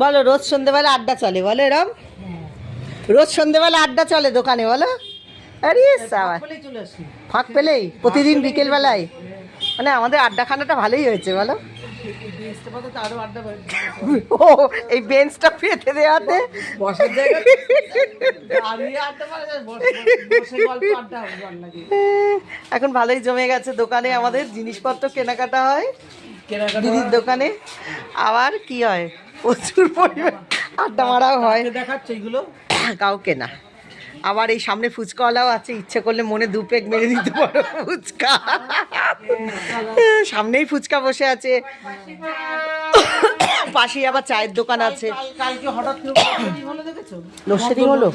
বলো রোজ সন্ধ্যেবেলা আড্ডা চলে বলো এরম, রোজ সন্ধ্যেবেলা আড্ডা চলে দোকানে বলো। আরে সাবাস, ফাঁক পেলেই প্রতিদিন বিকেল বেলায়, মানে আমাদের আড্ডাখানাটা ভালোই হয়েছে বলো। ও এই বেঞ্চটা পেতে দেওয়াতে এখন ভালোই জমে গেছে দোকানে, আমাদের জিনিসপত্র কেনাকাটা হয় দিদির দোকানে, আবার কি হয় প্রচুর পরিমাণ আড্ডা মারাও হয়। দেখাচ্ছে এগুলো কাউকে না। আবার এই সামনে ফুচকাওয়ালাও আছে, ইচ্ছে করলে মনে দু পেগ মেরে দিতে পারো ফুচকা, সামনেই ফুচকা বসে আছে, পাশেই আবার চায়ের দোকান আছে। কালকে হঠাৎ লোডশেডিং হলো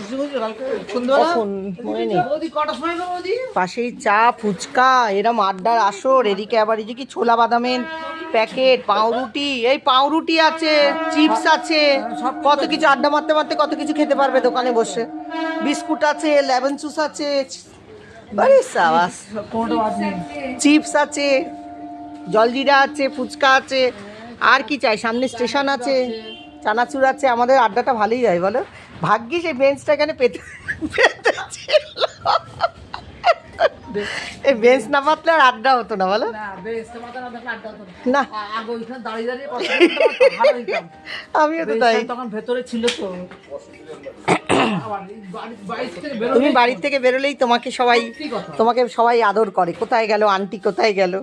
কখন মনে নেই। কটার সময় গো বৌদি? পাশেই চা ফুচকা এরম আড্ডার আসর, এদিকে আবার এদিকে ছোলা বাদামের প্যাকেট, পাউরুটি, এই পাউরুটি আছে, চিপস আছে, কত কিছু আড্ডা মারতে মারতে কত কিছু খেতে পারবে দোকানে বসে। বিস্কুট আছে, লেমন জুস আছে, আরে সাবাস, চিপস আছে, জলজিরা আছে, ফুচকা আছে, আর কি চাই, সামনে স্টেশন আছে, চানাচুর আছে। আমাদের আড্ডাটা ভালোই হয় বলো। ভাগ্যিস এই বেঞ্চটা এখানে পেতে ছিল। এই বেঞ্চ না পাতলে আর আড্ডা হতো না বলো। না আমিও তো তাই। তখন ভেতরে ছিল তো, তুমি বাড়ির থেকে বেরোলেই তোমাকে সবাই আদর করে, কোথায় গেল আন্টি, কোথায় গেল।